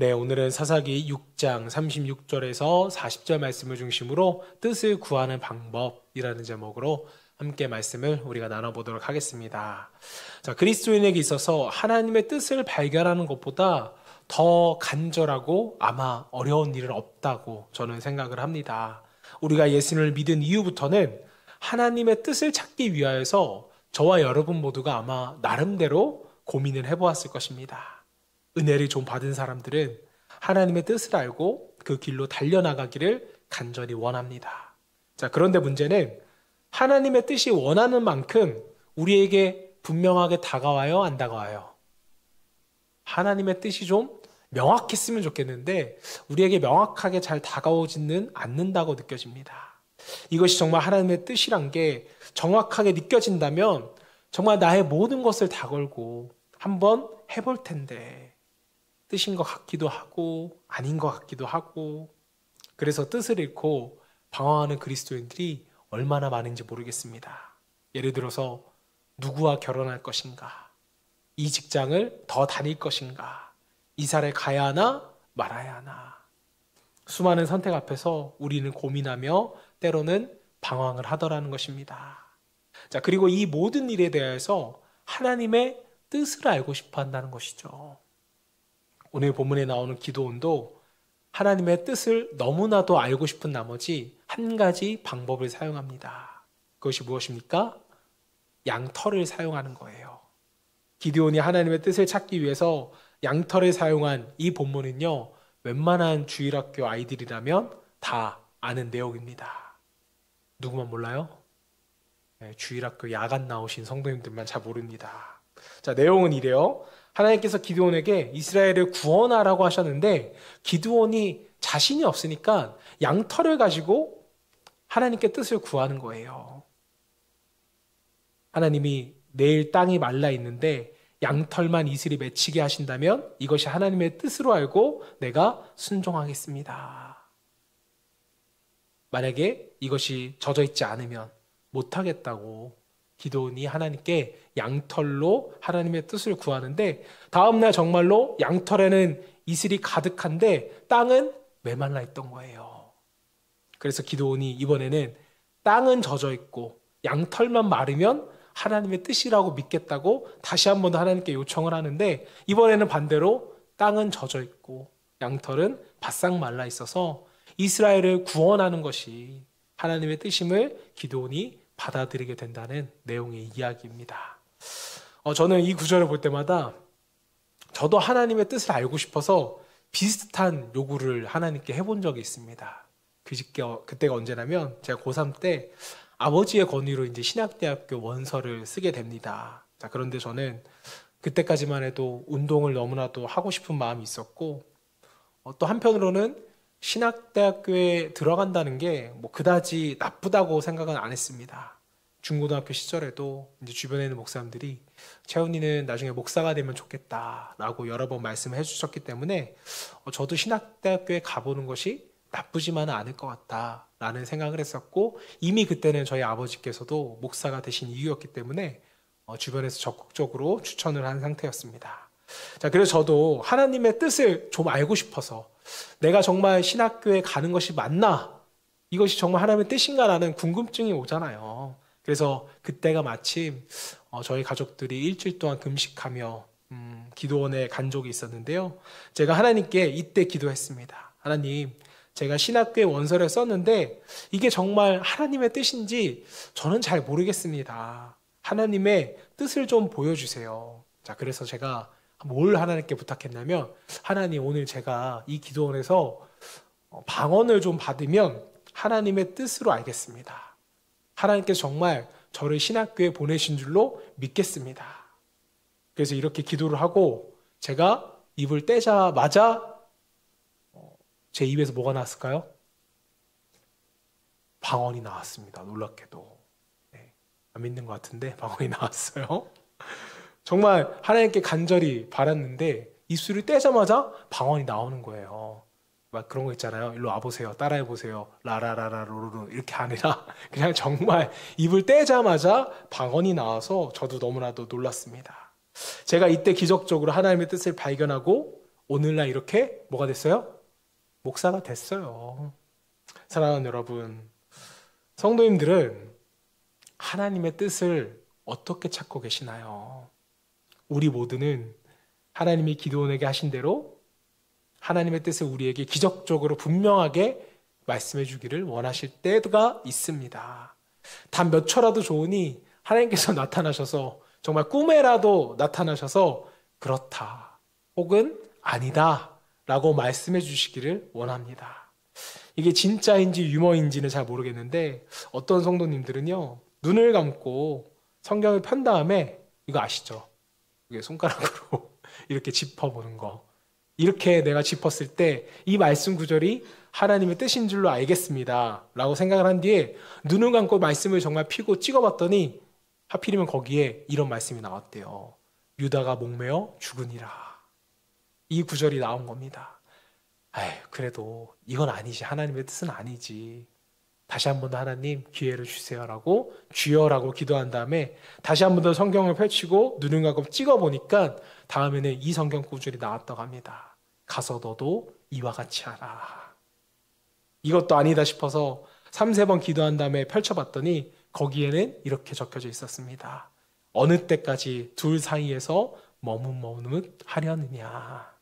네, 오늘은 사사기 6장 36절에서 40절 말씀을 중심으로 뜻을 구하는 방법이라는 제목으로 함께 말씀을 우리가 나눠보도록 하겠습니다. 자, 그리스도인에게 있어서 하나님의 뜻을 발견하는 것보다 더 간절하고 아마 어려운 일은 없다고 저는 생각을 합니다. 우리가 예수를 믿은 이후부터는 하나님의 뜻을 찾기 위하여서 저와 여러분 모두가 아마 나름대로 고민을 해보았을 것입니다. 은혜를 좀 받은 사람들은 하나님의 뜻을 알고 그 길로 달려나가기를 간절히 원합니다. 자, 그런데 문제는 하나님의 뜻이 원하는 만큼 우리에게 분명하게 다가와요, 안 다가와요? 하나님의 뜻이 좀 명확했으면 좋겠는데 우리에게 명확하게 잘 다가오지는 않는다고 느껴집니다. 이것이 정말 하나님의 뜻이란 게 정확하게 느껴진다면 정말 나의 모든 것을 다 걸고 한번 해볼 텐데 뜻인 것 같기도 하고 아닌 것 같기도 하고 그래서 뜻을 잃고 방황하는 그리스도인들이 얼마나 많은지 모르겠습니다. 예를 들어서 누구와 결혼할 것인가? 이 직장을 더 다닐 것인가? 이사를 가야 하나 말아야 하나? 수많은 선택 앞에서 우리는 고민하며 때로는 방황을 하더라는 것입니다. 자, 그리고 이 모든 일에 대해서 하나님의 뜻을 알고 싶어 한다는 것이죠. 오늘 본문에 나오는 기도원도 하나님의 뜻을 너무나도 알고 싶은 나머지 한 가지 방법을 사용합니다. 그것이 무엇입니까? 양털을 사용하는 거예요. 기드온이 하나님의 뜻을 찾기 위해서 양털을 사용한 이 본문은요, 웬만한 주일학교 아이들이라면 다 아는 내용입니다. 누구만 몰라요? 네, 주일학교 야간 나오신 성도님들만 잘 모릅니다. 자, 내용은 이래요. 하나님께서 기드온에게 이스라엘을 구원하라고 하셨는데 기드온이 자신이 없으니까 양털을 가지고 하나님께 뜻을 구하는 거예요. 하나님이 내일 땅이 말라 있는데 양털만 이슬이 맺히게 하신다면 이것이 하나님의 뜻으로 알고 내가 순종하겠습니다. 만약에 이것이 젖어 있지 않으면 못하겠다고 기드온이 하나님께 양털로 하나님의 뜻을 구하는데 다음날 정말로 양털에는 이슬이 가득한데 땅은 메말라 있던 거예요. 그래서 기드온이 이번에는 땅은 젖어 있고 양털만 마르면 하나님의 뜻이라고 믿겠다고 다시 한 번 더 하나님께 요청을 하는데 이번에는 반대로 땅은 젖어 있고 양털은 바싹 말라 있어서 이스라엘을 구원하는 것이 하나님의 뜻임을 기드온이 받아들이게 된다는 내용의 이야기입니다. 저는 이 구절을 볼 때마다 저도 하나님의 뜻을 알고 싶어서 비슷한 요구를 하나님께 해본 적이 있습니다. 그때가 언제냐면 제가 고3 때 아버지의 권유로 이제 신학대학교 원서를 쓰게 됩니다. 자, 그런데 저는 그때까지만 해도 운동을 너무나도 하고 싶은 마음이 있었고 또 한편으로는 신학대학교에 들어간다는 게 뭐 그다지 나쁘다고 생각은 안 했습니다. 중고등학교 시절에도 이제 주변에 있는 목사님들이 채훈이는 나중에 목사가 되면 좋겠다라고 여러 번 말씀을 해주셨기 때문에 저도 신학대학교에 가보는 것이 나쁘지만은 않을 것 같다라는 생각을 했었고 이미 그때는 저희 아버지께서도 목사가 되신 이유였기 때문에 주변에서 적극적으로 추천을 한 상태였습니다. 자, 그래서 저도 하나님의 뜻을 좀 알고 싶어서 내가 정말 신학교에 가는 것이 맞나? 이것이 정말 하나님의 뜻인가라는 궁금증이 오잖아요. 그래서 그때가 마침 저희 가족들이 일주일 동안 금식하며 기도원에 간 적이 있었는데요. 제가 하나님께 이때 기도했습니다. 하나님, 제가 신학교에 원서를 썼는데 이게 정말 하나님의 뜻인지 저는 잘 모르겠습니다. 하나님의 뜻을 좀 보여주세요. 자, 그래서 제가 뭘 하나님께 부탁했냐면 하나님, 오늘 제가 이 기도원에서 방언을 좀 받으면 하나님의 뜻으로 알겠습니다. 하나님께서 정말 저를 신학교에 보내신 줄로 믿겠습니다. 그래서 이렇게 기도를 하고 제가 입을 떼자마자 제 입에서 뭐가 나왔을까요? 방언이 나왔습니다. 놀랍게도. 네, 안 믿는 것 같은데 방언이 나왔어요. 정말 하나님께 간절히 바랐는데 입술을 떼자마자 방언이 나오는 거예요. 막 그런 거 있잖아요. 일로 와보세요. 따라해보세요. 라라라라로로 이렇게 아니라 그냥 정말 입을 떼자마자 방언이 나와서 저도 너무나도 놀랐습니다. 제가 이때 기적적으로 하나님의 뜻을 발견하고 오늘날 이렇게 뭐가 됐어요? 목사가 됐어요. 사랑하는 여러분, 성도님들은 하나님의 뜻을 어떻게 찾고 계시나요? 우리 모두는 하나님이 기드온에게 하신 대로 하나님의 뜻을 우리에게 기적적으로 분명하게 말씀해 주기를 원하실 때가 있습니다. 단 몇 초라도 좋으니 하나님께서 나타나셔서 정말 꿈에라도 나타나셔서 그렇다 혹은 아니다 라고 말씀해 주시기를 원합니다. 이게 진짜인지 유머인지는 잘 모르겠는데 어떤 성도님들은요, 눈을 감고 성경을 편 다음에 이거 아시죠? 이게 손가락으로 이렇게 짚어보는 거. 이렇게 내가 짚었을 때 이 말씀 구절이 하나님의 뜻인 줄로 알겠습니다 라고 생각을 한 뒤에 눈을 감고 말씀을 정말 피고 찍어봤더니 하필이면 거기에 이런 말씀이 나왔대요. 유다가 목매어 죽으니라. 이 구절이 나온 겁니다. 그래도 이건 아니지. 하나님의 뜻은 아니지. 다시 한 번 더 하나님 기회를 주세요라고 주여라고 기도한 다음에 다시 한 번 더 성경을 펼치고 눈을 감고 찍어보니까 다음에는 이 성경 구절이 나왔다고 합니다. 가서 너도 이와 같이 하라. 이것도 아니다 싶어서 3-4번 기도한 다음에 펼쳐봤더니 거기에는 이렇게 적혀져 있었습니다. 어느 때까지 둘 사이에서 머뭇머뭇 하려느냐.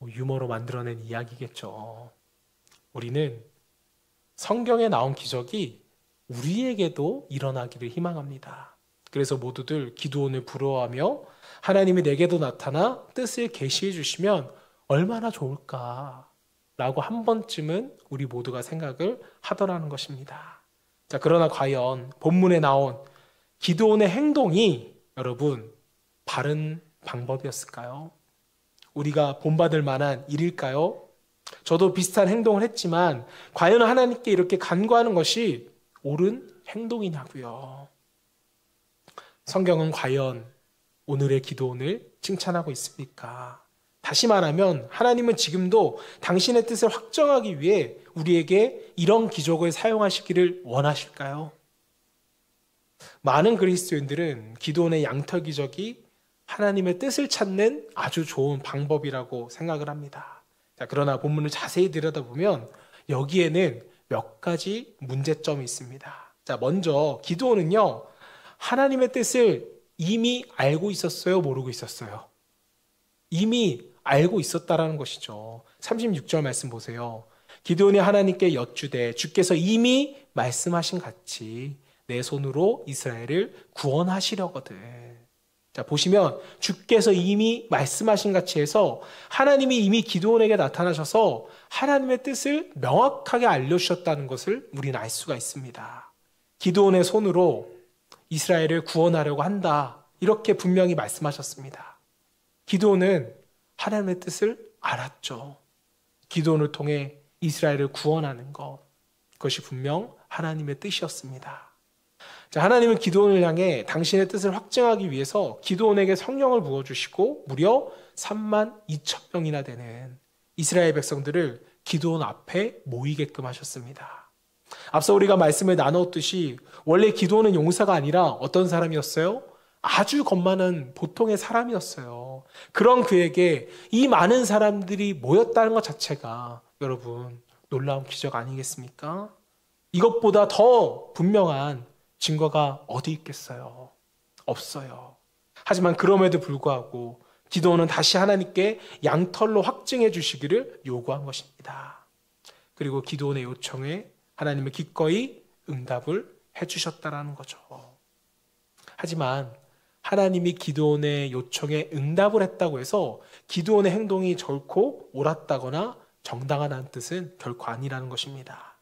유머로 만들어낸 이야기겠죠. 우리는 성경에 나온 기적이 우리에게도 일어나기를 희망합니다. 그래서 모두들 기드온을 부러워하며 하나님이 내게도 나타나 뜻을 계시해 주시면 얼마나 좋을까 라고 한 번쯤은 우리 모두가 생각을 하더라는 것입니다. 자, 그러나 과연 본문에 나온 기드온의 행동이 여러분 바른 방법이었을까요? 우리가 본받을 만한 일일까요? 저도 비슷한 행동을 했지만 과연 하나님께 이렇게 간구하는 것이 옳은 행동이냐고요. 성경은 과연 오늘의 기도원을 칭찬하고 있습니까? 다시 말하면 하나님은 지금도 당신의 뜻을 확정하기 위해 우리에게 이런 기적을 사용하시기를 원하실까요? 많은 그리스도인들은 기도원의 양털 기적이 하나님의 뜻을 찾는 아주 좋은 방법이라고 생각을 합니다. 자, 그러나 본문을 자세히 들여다보면 여기에는 몇 가지 문제점이 있습니다. 자, 먼저 기드온은요, 하나님의 뜻을 이미 알고 있었어요, 모르고 있었어요? 이미 알고 있었다라는 것이죠. 36절 말씀 보세요. 기드온이 하나님께 여쭈되 주께서 이미 말씀하신 같이 내 손으로 이스라엘을 구원하시려거든. 자, 보시면 주께서 이미 말씀하신 같이 해서 하나님이 이미 기드온에게 나타나셔서 하나님의 뜻을 명확하게 알려주셨다는 것을 우리는 알 수가 있습니다. 기드온의 손으로 이스라엘을 구원하려고 한다. 이렇게 분명히 말씀하셨습니다. 기드온은 하나님의 뜻을 알았죠. 기드온을 통해 이스라엘을 구원하는 것, 그것이 분명 하나님의 뜻이었습니다. 자, 하나님은 기드온을 향해 당신의 뜻을 확증하기 위해서 기드온에게 성령을 부어주시고 무려 32,000명이나 되는 이스라엘 백성들을 기드온 앞에 모이게끔 하셨습니다. 앞서 우리가 말씀을 나눴듯이 원래 기드온은 용사가 아니라 어떤 사람이었어요? 아주 겁 많은 보통의 사람이었어요. 그런 그에게 이 많은 사람들이 모였다는 것 자체가 여러분 놀라운 기적 아니겠습니까? 이것보다 더 분명한 증거가 어디 있겠어요? 없어요. 하지만 그럼에도 불구하고 기드온은 다시 하나님께 양털로 확증해 주시기를 요구한 것입니다. 그리고 기드온의 요청에 하나님은 기꺼이 응답을 해주셨다라는 거죠. 하지만 하나님이 기드온의 요청에 응답을 했다고 해서 기드온의 행동이 결코 옳았다거나 정당하다는 뜻은 결코 아니라는 것입니다.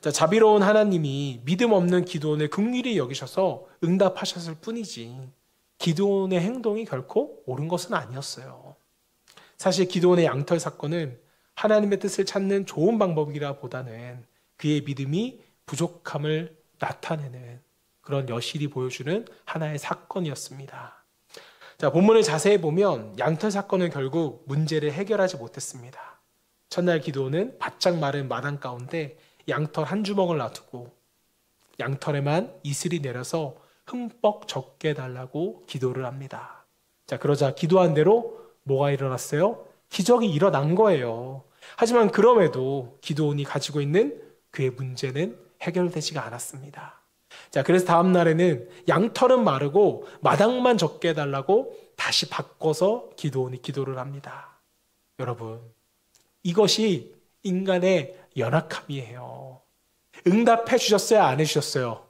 자, 자비로운 하나님이 믿음 없는 기드온을 긍휼히 여기셔서 응답하셨을 뿐이지 기드온의 행동이 결코 옳은 것은 아니었어요. 사실 기드온의 양털 사건은 하나님의 뜻을 찾는 좋은 방법이라 보다는 그의 믿음이 부족함을 나타내는 그런 여실히 보여주는 하나의 사건이었습니다. 자, 본문을 자세히 보면 양털 사건은 결국 문제를 해결하지 못했습니다. 첫날 기드온은 바짝 마른 마당 가운데 양털 한 주먹을 놔두고 양털에만 이슬이 내려서 흠뻑 적게 달라고 기도를 합니다. 자, 그러자 기도한 대로 뭐가 일어났어요? 기적이 일어난 거예요. 하지만 그럼에도 기드온이 가지고 있는 그의 문제는 해결되지가 않았습니다. 자, 그래서 다음 날에는 양털은 마르고 마당만 적게 해달라고 다시 바꿔서 기드온이 기도를 합니다. 여러분, 이것이 인간의 연약함이에요. 응답해 주셨어요? 안 해주셨어요?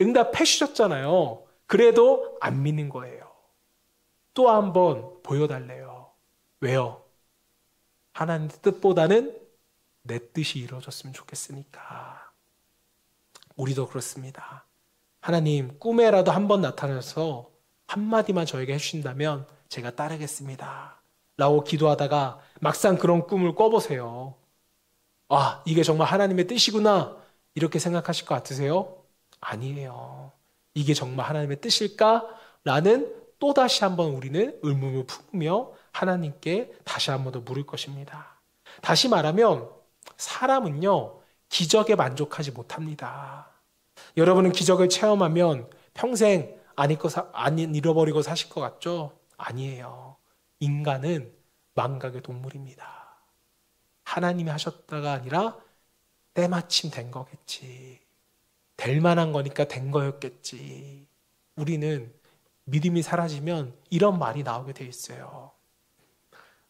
응답해 주셨잖아요. 그래도 안 믿는 거예요. 또 한번 보여달래요. 왜요? 하나님 뜻보다는 내 뜻이 이루어졌으면 좋겠으니까. 우리도 그렇습니다. 하나님, 꿈에라도 한번 나타나서 한마디만 저에게 해주신다면 제가 따르겠습니다. 라고 기도하다가 막상 그런 꿈을 꿔보세요. 아, 이게 정말 하나님의 뜻이구나. 이렇게 생각하실 것 같으세요? 아니에요. 이게 정말 하나님의 뜻일까? 라는 또다시 한번 우리는 의문을 품으며 하나님께 다시 한번 더 물을 것입니다. 다시 말하면 사람은요, 기적에 만족하지 못합니다. 여러분은 기적을 체험하면 평생 안 잃어버리고 사실 것 같죠? 아니에요. 인간은 망각의 동물입니다. 하나님이 하셨다가 아니라 때마침 된 거겠지. 될 만한 거니까 된 거였겠지. 우리는 믿음이 사라지면 이런 말이 나오게 돼 있어요.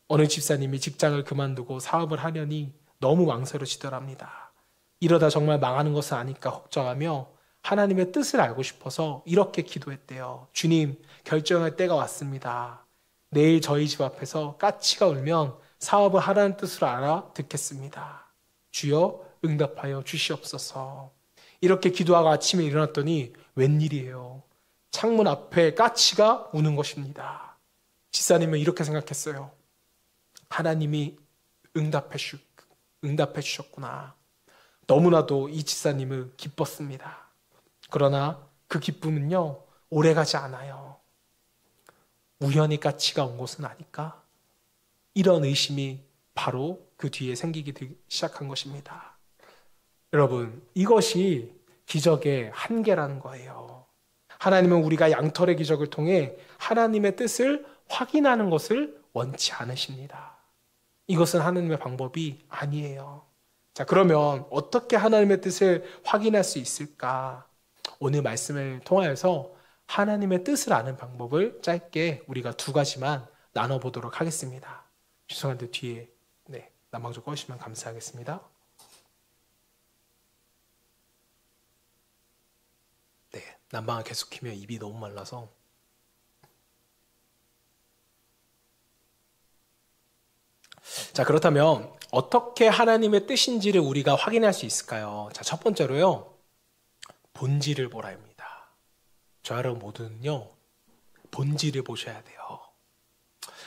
어느 집사님이 직장을 그만두고 사업을 하려니 너무 망설여지더랍니다. 이러다 정말 망하는 것을 아니까 걱정하며 하나님의 뜻을 알고 싶어서 이렇게 기도했대요. 주님, 결정할 때가 왔습니다. 내일 저희 집 앞에서 까치가 울면 사업을 하라는 뜻으로 알아듣겠습니다. 주여 응답하여 주시옵소서. 이렇게 기도하고 아침에 일어났더니 웬일이에요. 창문 앞에 까치가 우는 것입니다. 집사님은 이렇게 생각했어요. 하나님이 응답해 주셨구나. 너무나도 이 집사님은 기뻤습니다. 그러나 그 기쁨은요, 오래가지 않아요. 우연히 까치가 온 것은 아닐까? 이런 의심이 바로 그 뒤에 생기기 시작한 것입니다. 여러분, 이것이 기적의 한계라는 거예요. 하나님은 우리가 양털의 기적을 통해 하나님의 뜻을 확인하는 것을 원치 않으십니다. 이것은 하나님의 방법이 아니에요. 자, 그러면 어떻게 하나님의 뜻을 확인할 수 있을까? 오늘 말씀을 통하여서 하나님의 뜻을 아는 방법을 짧게 우리가 두 가지만 나눠보도록 하겠습니다. 죄송한데 뒤에 난방 좀 꺼주시면 감사하겠습니다. 네, 난방을 계속 키면 입이 너무 말라서. 자, 그렇다면 어떻게 하나님의 뜻인지를 우리가 확인할 수 있을까요? 자, 첫 번째로요, 본질을 보라 합니다. 저 여러분 모두는요, 본질을 보셔야 돼요.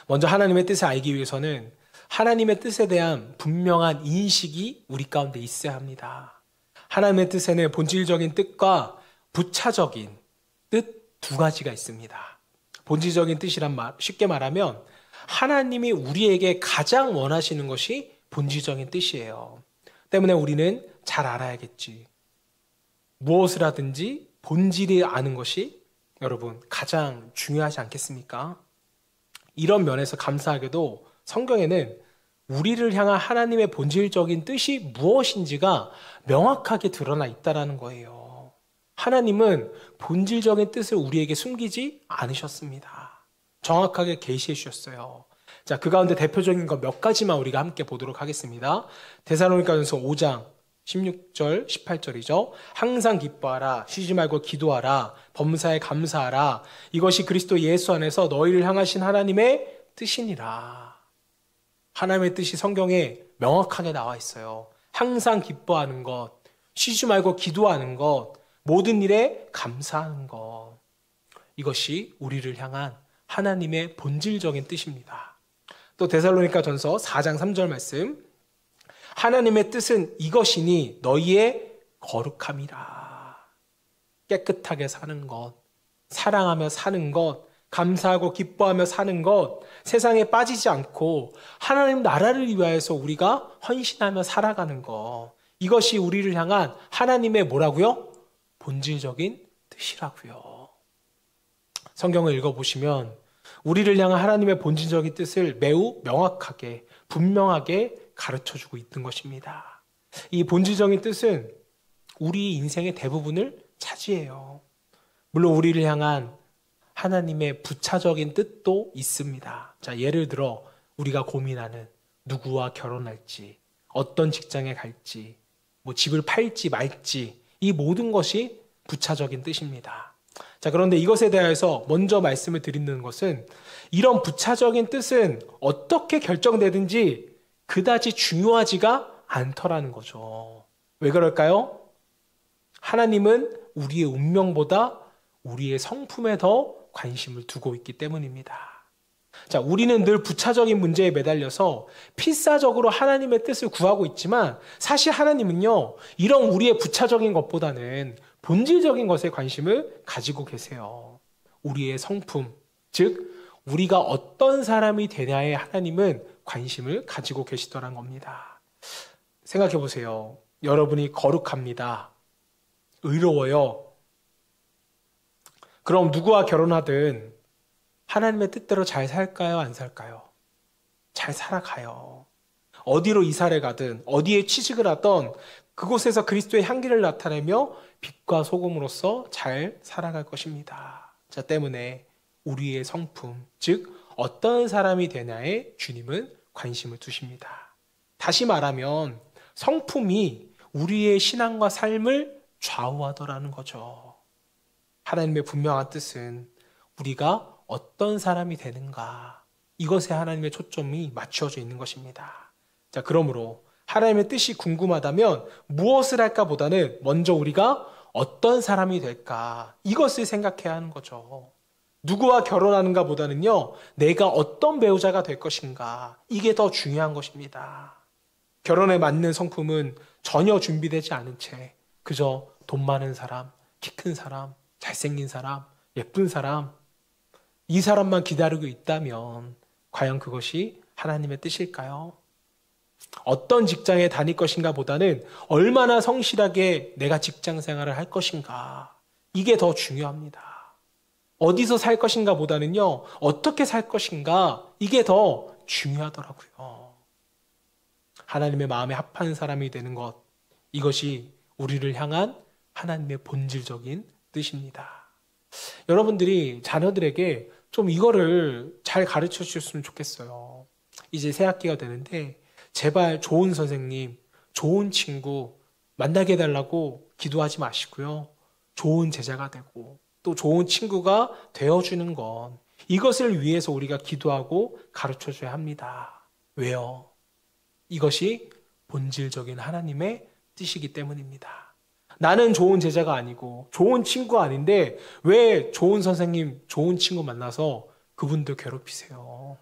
먼저 하나님의 뜻을 알기 위해서는 하나님의 뜻에 대한 분명한 인식이 우리 가운데 있어야 합니다. 하나님의 뜻에는 본질적인 뜻과 부차적인 뜻 두 가지가 있습니다. 본질적인 뜻이란 말, 쉽게 말하면 하나님이 우리에게 가장 원하시는 것이 본질적인 뜻이에요. 때문에 우리는 잘 알아야겠지. 무엇을 하든지 본질이 아는 것이 여러분 가장 중요하지 않겠습니까? 이런 면에서 감사하게도 성경에는 우리를 향한 하나님의 본질적인 뜻이 무엇인지가 명확하게 드러나 있다는 거예요. 하나님은 본질적인 뜻을 우리에게 숨기지 않으셨습니다. 정확하게 계시해 주셨어요. 자, 그 가운데 대표적인 것 몇 가지만 우리가 함께 보도록 하겠습니다. 데살로니가전서 5장 16절, 18절이죠. 항상 기뻐하라, 쉬지 말고 기도하라, 범사에 감사하라. 이것이 그리스도 예수 안에서 너희를 향하신 하나님의 뜻이니라. 하나님의 뜻이 성경에 명확하게 나와 있어요. 항상 기뻐하는 것, 쉬지 말고 기도하는 것, 모든 일에 감사하는 것. 이것이 우리를 향한 하나님의 본질적인 뜻입니다. 또 데살로니가전서 4장 3절 말씀. 하나님의 뜻은 이것이니 너희의 거룩함이라. 깨끗하게 사는 것, 사랑하며 사는 것, 감사하고 기뻐하며 사는 것, 세상에 빠지지 않고 하나님 나라를 위하여서 우리가 헌신하며 살아가는 것. 이것이 우리를 향한 하나님의 뭐라고요? 본질적인 뜻이라고요. 성경을 읽어보시면 우리를 향한 하나님의 본질적인 뜻을 매우 명확하게, 분명하게 가르쳐주고 있는 것입니다. 이 본질적인 뜻은 우리 인생의 대부분을 차지해요. 물론 우리를 향한 하나님의 부차적인 뜻도 있습니다. 자, 예를 들어 우리가 고민하는 누구와 결혼할지, 어떤 직장에 갈지, 뭐 집을 팔지 말지, 이 모든 것이 부차적인 뜻입니다. 자, 그런데 이것에 대해서 먼저 말씀을 드리는 것은 이런 부차적인 뜻은 어떻게 결정되든지 그다지 중요하지가 않더라는 거죠. 왜 그럴까요? 하나님은 우리의 운명보다 우리의 성품에 더 관심을 두고 있기 때문입니다. 자, 우리는 늘 부차적인 문제에 매달려서 필사적으로 하나님의 뜻을 구하고 있지만 사실 하나님은요, 이런 우리의 부차적인 것보다는 본질적인 것에 관심을 가지고 계세요. 우리의 성품, 즉 우리가 어떤 사람이 되냐에 하나님은 관심을 가지고 계시더란 겁니다. 생각해 보세요. 여러분이 거룩합니다. 의로워요. 그럼 누구와 결혼하든 하나님의 뜻대로 잘 살까요? 안 살까요? 잘 살아가요. 어디로 이사를 가든 어디에 취직을 하던 그곳에서 그리스도의 향기를 나타내며 빛과 소금으로서 잘 살아갈 것입니다. 자, 때문에 우리의 성품, 즉 어떤 사람이 되냐에 주님은 관심을 두십니다. 다시 말하면 성품이 우리의 신앙과 삶을 좌우하더라는 거죠. 하나님의 분명한 뜻은 우리가 어떤 사람이 되는가, 이것에 하나님의 초점이 맞추어져 있는 것입니다. 자, 그러므로 하나님의 뜻이 궁금하다면 무엇을 할까 보다는 먼저 우리가 어떤 사람이 될까, 이것을 생각해야 하는 거죠. 누구와 결혼하는가 보다는요, 내가 어떤 배우자가 될 것인가, 이게 더 중요한 것입니다. 결혼에 맞는 성품은 전혀 준비되지 않은 채 그저 돈 많은 사람, 키 큰 사람, 잘생긴 사람, 예쁜 사람, 이 사람만 기다리고 있다면 과연 그것이 하나님의 뜻일까요? 어떤 직장에 다닐 것인가 보다는 얼마나 성실하게 내가 직장 생활을 할 것인가, 이게 더 중요합니다. 어디서 살 것인가 보다는요, 어떻게 살 것인가, 이게 더 중요하더라고요. 하나님의 마음에 합한 사람이 되는 것, 이것이 우리를 향한 하나님의 본질적인 뜻입니다. 여러분들이 자녀들에게 좀 이거를 잘 가르쳐 주셨으면 좋겠어요. 이제 새 학기가 되는데 제발 좋은 선생님, 좋은 친구 만나게 해달라고 기도하지 마시고요. 좋은 제자가 되고 또 좋은 친구가 되어주는 건, 이것을 위해서 우리가 기도하고 가르쳐줘야 합니다. 왜요? 이것이 본질적인 하나님의 뜻이기 때문입니다. 나는 좋은 제자가 아니고 좋은 친구가 아닌데 왜 좋은 선생님, 좋은 친구 만나서 그분들 괴롭히세요?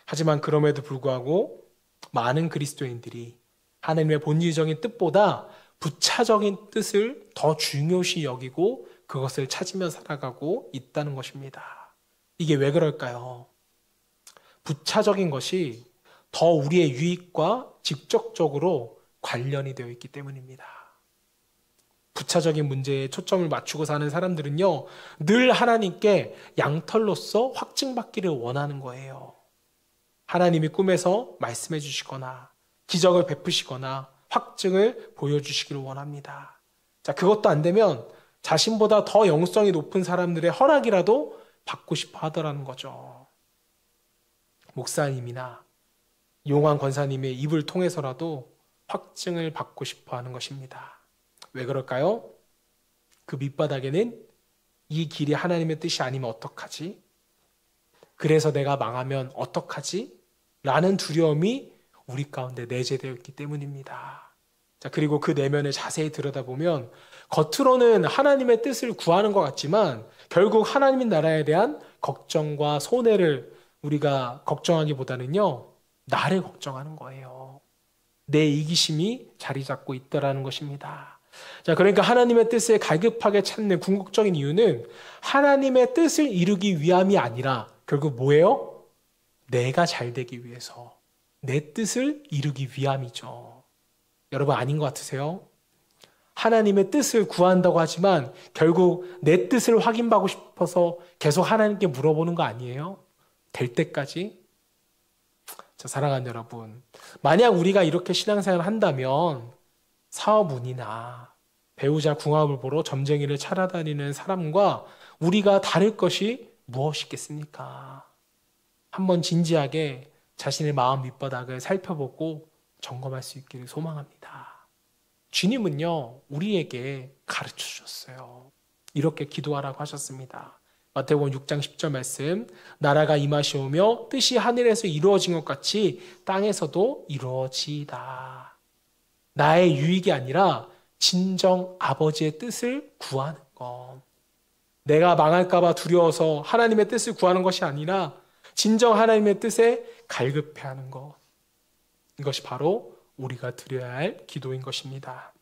하지만 그럼에도 불구하고 많은 그리스도인들이 하나님의 본질적인 뜻보다 부차적인 뜻을 더 중요시 여기고 그것을 찾으며 살아가고 있다는 것입니다. 이게 왜 그럴까요? 부차적인 것이 더 우리의 유익과 직접적으로 관련이 되어 있기 때문입니다. 부차적인 문제에 초점을 맞추고 사는 사람들은요, 늘 하나님께 양털로서 확증받기를 원하는 거예요. 하나님이 꿈에서 말씀해 주시거나 기적을 베푸시거나 확증을 보여주시기를 원합니다. 자, 그것도 안 되면 자신보다 더 영성이 높은 사람들의 허락이라도 받고 싶어 하더라는 거죠. 목사님이나 용환 권사님의 입을 통해서라도 확증을 받고 싶어 하는 것입니다. 왜 그럴까요? 그 밑바닥에는 이 길이 하나님의 뜻이 아니면 어떡하지? 그래서 내가 망하면 어떡하지? 라는 두려움이 우리 가운데 내재되어 있기 때문입니다. 자, 그리고 그 내면을 자세히 들여다보면 겉으로는 하나님의 뜻을 구하는 것 같지만 결국 하나님의 나라에 대한 걱정과 손해를 우리가 걱정하기보다는요, 나를 걱정하는 거예요. 내 이기심이 자리 잡고 있다라는 것입니다. 자, 그러니까 하나님의 뜻을 갈급하게 찾는 궁극적인 이유는 하나님의 뜻을 이루기 위함이 아니라 결국 뭐예요? 내가 잘 되기 위해서, 내 뜻을 이루기 위함이죠. 여러분, 아닌 것 같으세요? 하나님의 뜻을 구한다고 하지만 결국 내 뜻을 확인받고 싶어서 계속 하나님께 물어보는 거 아니에요? 될 때까지? 자, 사랑하는 여러분, 만약 우리가 이렇게 신앙생활을 한다면 사업운이나 배우자 궁합을 보러 점쟁이를 찾아다니는 사람과 우리가 다를 것이 무엇이겠습니까? 한번 진지하게 자신의 마음 밑바닥을 살펴보고 점검할 수 있기를 소망합니다. 주님은요, 우리에게 가르쳐 주셨어요. 이렇게 기도하라고 하셨습니다. 마태복음 6장 10절 말씀, 나라가 임하시오며 뜻이 하늘에서 이루어진 것 같이 땅에서도 이루어지이다. 나의 유익이 아니라 진정 아버지의 뜻을 구하는 것. 내가 망할까 봐 두려워서 하나님의 뜻을 구하는 것이 아니라 진정 하나님의 뜻에 갈급해하는 것. 이것이 바로 우리가 드려야 할 기도인 것입니다.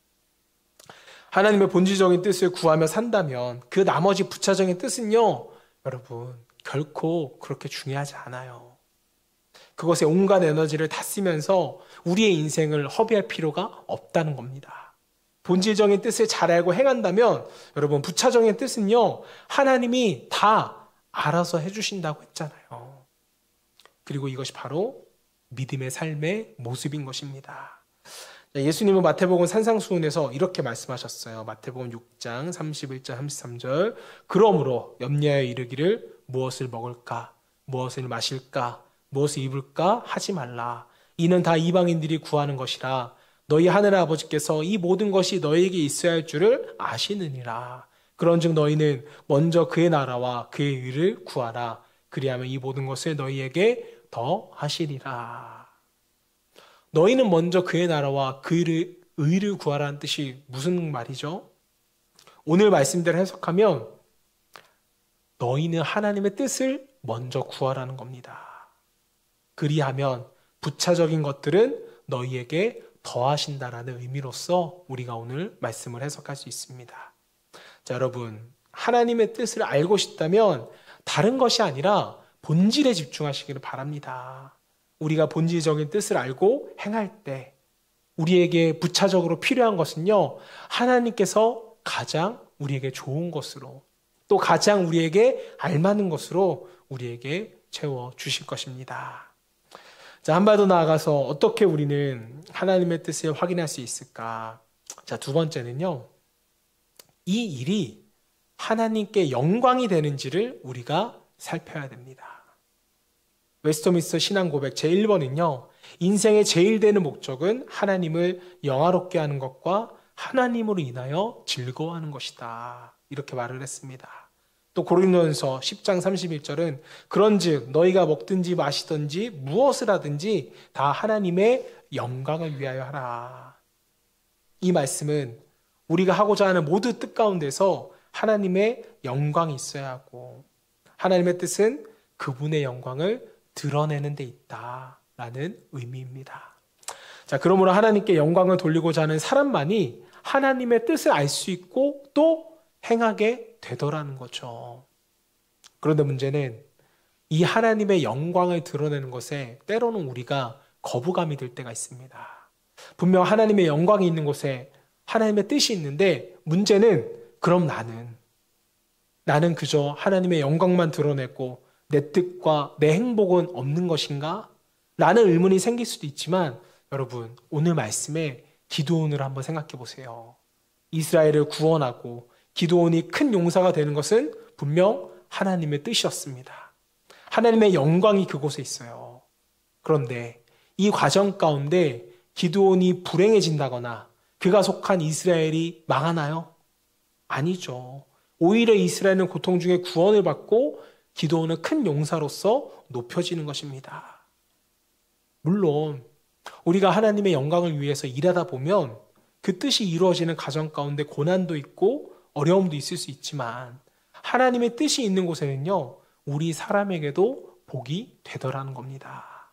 하나님의 본질적인 뜻을 구하며 산다면 그 나머지 부차적인 뜻은요, 여러분, 결코 그렇게 중요하지 않아요. 그것에 온갖 에너지를 다 쓰면서 우리의 인생을 허비할 필요가 없다는 겁니다. 본질적인 뜻을 잘 알고 행한다면 여러분, 부차적인 뜻은요, 하나님이 다 알아서 해주신다고 했잖아요. 그리고 이것이 바로 믿음의 삶의 모습인 것입니다. 예수님은 마태복음 산상수훈에서 이렇게 말씀하셨어요. 마태복음 6장 31절 33절, 그러므로 염려하여 이르기를 무엇을 먹을까, 무엇을 마실까, 무엇을 입을까 하지 말라. 이는 다 이방인들이 구하는 것이라. 너희 하늘의 아버지께서 이 모든 것이 너희에게 있어야 할 줄을 아시느니라. 그런즉 너희는 먼저 그의 나라와 그의 의를 구하라. 그리하면 이 모든 것을 너희에게 더 하시리라. 너희는 먼저 그의 나라와 그의 의를 구하라는 뜻이 무슨 말이죠? 오늘 말씀대로 해석하면 너희는 하나님의 뜻을 먼저 구하라는 겁니다. 그리하면 부차적인 것들은 너희에게 더하신다라는 의미로서 우리가 오늘 말씀을 해석할 수 있습니다. 자, 여러분, 하나님의 뜻을 알고 싶다면 다른 것이 아니라 본질에 집중하시기를 바랍니다. 우리가 본질적인 뜻을 알고 행할 때 우리에게 부차적으로 필요한 것은요, 하나님께서 가장 우리에게 좋은 것으로, 또 가장 우리에게 알맞는 것으로 우리에게 채워주실 것입니다. 자, 한 발 더 나아가서 어떻게 우리는 하나님의 뜻을 확인할 수 있을까? 자, 두 번째는요, 이 일이 하나님께 영광이 되는지를 우리가 살펴야 됩니다. 웨스터민스터 신앙고백 제1번은요, 인생의 제일 되는 목적은 하나님을 영화롭게 하는 것과 하나님으로 인하여 즐거워하는 것이다. 이렇게 말을 했습니다. 또 고린도전서 10장 31절은 그런즉 너희가 먹든지 마시든지 무엇을 하든지 다 하나님의 영광을 위하여 하라. 이 말씀은 우리가 하고자 하는 모든 뜻 가운데서 하나님의 영광이 있어야 하고 하나님의 뜻은 그분의 영광을 드러내는 데 있다라는 의미입니다. 자, 그러므로 하나님께 영광을 돌리고자 하는 사람만이 하나님의 뜻을 알 수 있고 또 행하게 되더라는 거죠. 그런데 문제는 이 하나님의 영광을 드러내는 것에 때로는 우리가 거부감이 들 때가 있습니다. 분명 하나님의 영광이 있는 곳에 하나님의 뜻이 있는데 문제는 그럼 나는 그저 하나님의 영광만 드러내고 내 뜻과 내 행복은 없는 것인가? 라는 의문이 생길 수도 있지만 여러분, 오늘 말씀에 기드온을 한번 생각해 보세요. 이스라엘을 구원하고 기드온이 큰 용사가 되는 것은 분명 하나님의 뜻이었습니다. 하나님의 영광이 그곳에 있어요. 그런데 이 과정 가운데 기드온이 불행해진다거나 그가 속한 이스라엘이 망하나요? 아니죠. 오히려 이스라엘은 고통 중에 구원을 받고 기드온은 큰 용사로서 높여지는 것입니다. 물론 우리가 하나님의 영광을 위해서 일하다 보면 그 뜻이 이루어지는 과정 가운데 고난도 있고 어려움도 있을 수 있지만 하나님의 뜻이 있는 곳에는요, 우리 사람에게도 복이 되더라는 겁니다.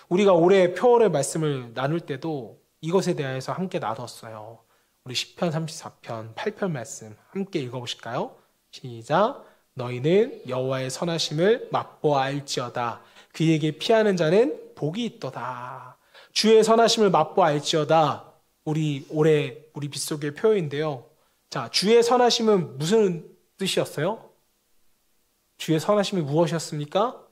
우리가 올해 표월의 말씀을 나눌 때도 이것에 대해서 함께 나눴어요. 우리 시편 34편 8편 말씀 함께 읽어보실까요? 시작. 너희는 여호와의 선하심을 맛보아 알지어다. 그에게 피하는 자는 복이 있도다. 주의 선하심을 맛보아 알지어다. 우리 빗속의 표현인데요. 자, 주의 선하심은 무슨 뜻이었어요? 주의 선하심이 무엇이었습니까?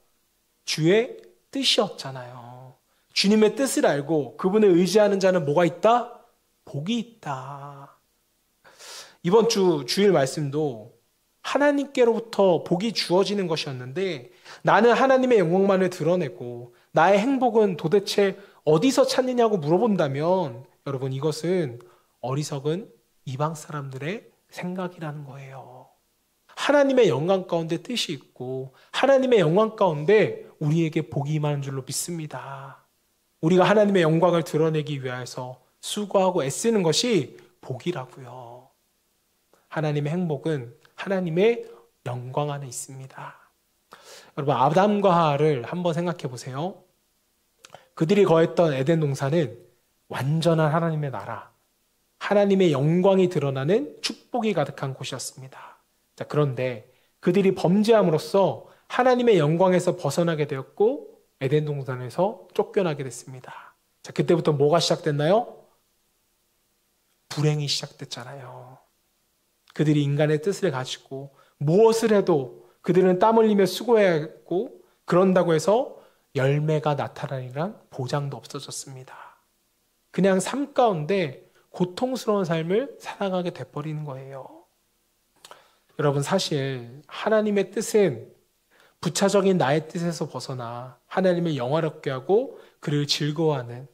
주의 뜻이었잖아요. 주님의 뜻을 알고 그분을 의지하는 자는 뭐가 있다? 복이 있다. 이번 주일 말씀도 하나님께로부터 복이 주어지는 것이었는데 나는 하나님의 영광만을 드러내고 나의 행복은 도대체 어디서 찾느냐고 물어본다면 여러분 이것은 어리석은 이방 사람들의 생각이라는 거예요. 하나님의 영광 가운데 뜻이 있고 하나님의 영광 가운데 우리에게 복이 임하는 줄로 믿습니다. 우리가 하나님의 영광을 드러내기 위해서 수고하고 애쓰는 것이 복이라고요. 하나님의 행복은 하나님의 영광 안에 있습니다. 여러분 아담과 하와를 한번 생각해 보세요. 그들이 거했던 에덴 동산은 완전한 하나님의 나라, 하나님의 영광이 드러나는 축복이 가득한 곳이었습니다. 자, 그런데 그들이 범죄함으로써 하나님의 영광에서 벗어나게 되었고 에덴 동산에서 쫓겨나게 됐습니다. 자, 그때부터 뭐가 시작됐나요? 불행이 시작됐잖아요. 그들이 인간의 뜻을 가지고 무엇을 해도 그들은 땀 흘리며 수고해야 했고 그런다고 해서 열매가 나타나리란 보장도 없어졌습니다. 그냥 삶 가운데 고통스러운 삶을 살아가게 돼버리는 거예요. 여러분 사실 하나님의 뜻은 부차적인 나의 뜻에서 벗어나 하나님을 영화롭게 하고 그를 즐거워하는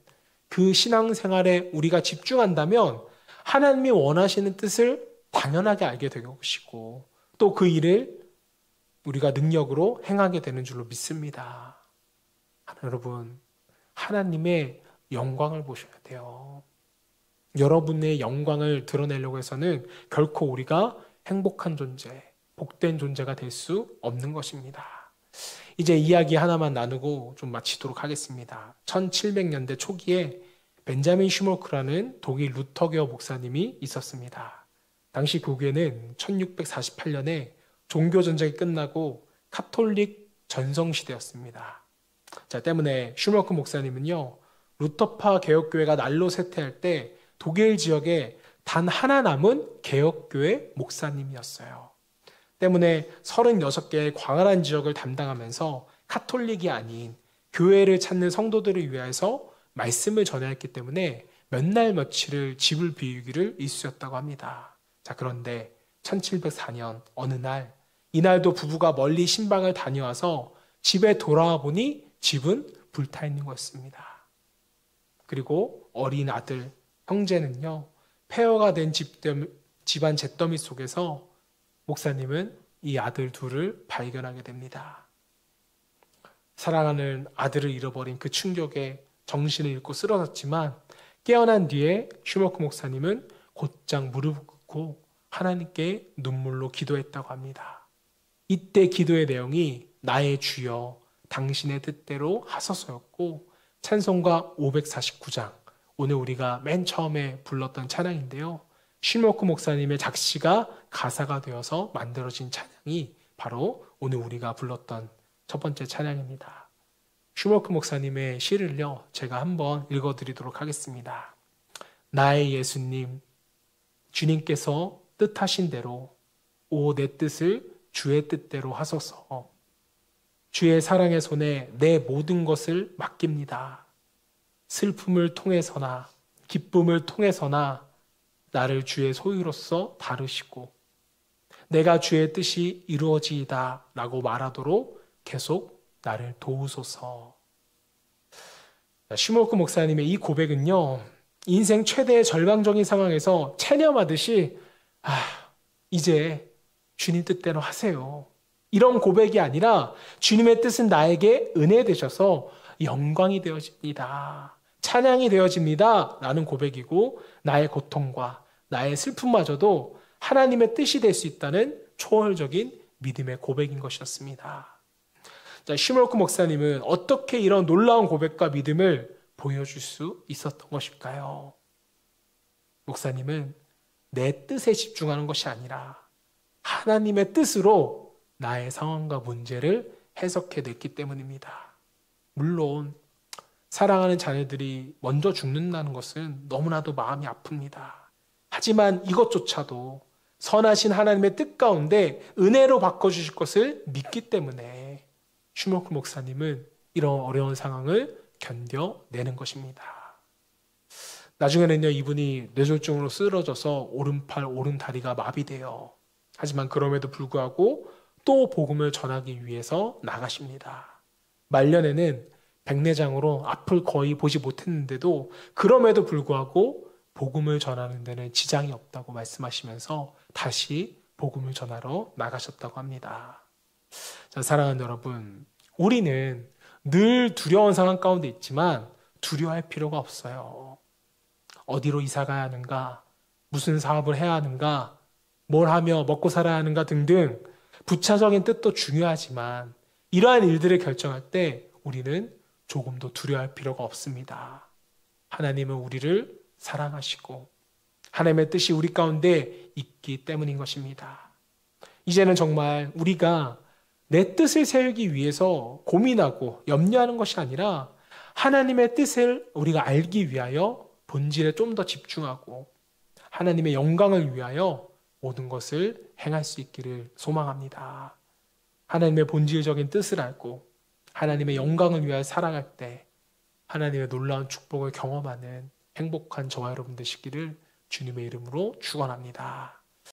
그 신앙생활에 우리가 집중한다면 하나님이 원하시는 뜻을 당연하게 알게 될 것이고 또 그 일을 우리가 능력으로 행하게 되는 줄로 믿습니다. 여러분 하나님의 영광을 보셔야 돼요. 여러분의 영광을 드러내려고 해서는 결코 우리가 행복한 존재, 복된 존재가 될 수 없는 것입니다. 이제 이야기 하나만 나누고 좀 마치도록 하겠습니다. 1700년대 초기에 벤자민 슈모크라는 독일 루터교 목사님이 있었습니다. 당시 교계는 1648년에 종교전쟁이 끝나고 카톨릭 전성시대였습니다. 자, 때문에 슈모크 목사님은요, 루터파 개혁교회가 난로 쇠퇴할 때 독일 지역에 단 하나 남은 개혁교회 목사님이었어요. 때문에 36개의 광활한 지역을 담당하면서 카톨릭이 아닌 교회를 찾는 성도들을 위해서 말씀을 전했기 때문에 몇 날 며칠을 집을 비우기를 일쑤였다고 합니다. 자, 그런데 1704년 어느 날, 이날도 부부가 멀리 신방을 다녀와서 집에 돌아와 보니 집은 불타 있는 것입니다. 그리고 어린 아들, 형제는요, 폐허가 된 집안 잿더미 속에서 목사님은 이 아들 둘을 발견하게 됩니다. 사랑하는 아들을 잃어버린 그 충격에 정신을 잃고 쓰러졌지만 깨어난 뒤에 슈모크 목사님은 곧장 무릎을 꿇고 하나님께 눈물로 기도했다고 합니다. 이때 기도의 내용이 나의 주여 당신의 뜻대로 하소서였고 찬송가 549장, 오늘 우리가 맨 처음에 불렀던 찬양인데요. 슈모크 목사님의 작시가 가사가 되어서 만들어진 찬양이 바로 오늘 우리가 불렀던 첫 번째 찬양입니다. 슈모크 목사님의 시를요, 제가 한번 읽어드리도록 하겠습니다. 나의 예수님, 주님께서 뜻하신 대로 오 내 뜻을 주의 뜻대로 하소서. 주의 사랑의 손에 내 모든 것을 맡깁니다. 슬픔을 통해서나 기쁨을 통해서나 나를 주의 소유로서 다루시고 내가 주의 뜻이 이루어지이다 라고 말하도록 계속 나를 도우소서. 슈모크 목사님의 이 고백은요, 인생 최대의 절망적인 상황에서 체념하듯이 이제 주님 뜻대로 하세요, 이런 고백이 아니라 주님의 뜻은 나에게 은혜 되셔서 영광이 되어집니다, 찬양이 되어집니다 라는 고백이고, 나의 고통과 나의 슬픔마저도 하나님의 뜻이 될 수 있다는 초월적인 믿음의 고백인 것이었습니다. 자, 슈모크 목사님은 어떻게 이런 놀라운 고백과 믿음을 보여줄 수 있었던 것일까요? 목사님은 내 뜻에 집중하는 것이 아니라 하나님의 뜻으로 나의 상황과 문제를 해석해냈기 때문입니다. 물론 사랑하는 자녀들이 먼저 죽는다는 것은 너무나도 마음이 아픕니다. 하지만 이것조차도 선하신 하나님의 뜻 가운데 은혜로 바꿔주실 것을 믿기 때문에 슈머크 목사님은 이런 어려운 상황을 견뎌내는 것입니다. 나중에는요, 이분이 뇌졸중으로 쓰러져서 오른팔, 오른다리가 마비돼요. 하지만 그럼에도 불구하고 또 복음을 전하기 위해서 나가십니다. 말년에는 백내장으로 앞을 거의 보지 못했는데도 그럼에도 불구하고 복음을 전하는 데는 지장이 없다고 말씀하시면서 다시 복음을 전하러 나가셨다고 합니다. 자, 사랑하는 여러분, 우리는 늘 두려운 상황 가운데 있지만 두려워할 필요가 없어요. 어디로 이사 가야 하는가, 무슨 사업을 해야 하는가, 뭘 하며 먹고 살아야 하는가 등등 부차적인 뜻도 중요하지만 이러한 일들을 결정할 때 우리는 조금도 두려워할 필요가 없습니다. 하나님은 우리를 사랑하시고 하나님의 뜻이 우리 가운데 있기 때문인 것입니다. 이제는 정말 우리가 내 뜻을 세우기 위해서 고민하고 염려하는 것이 아니라 하나님의 뜻을 우리가 알기 위하여 본질에 좀 더 집중하고 하나님의 영광을 위하여 모든 것을 행할 수 있기를 소망합니다. 하나님의 본질적인 뜻을 알고 하나님의 영광을 위하여 살아갈 때 하나님의 놀라운 축복을 경험하는 행복한 저와 여러분 되시기를 주님의 이름으로 축원합니다.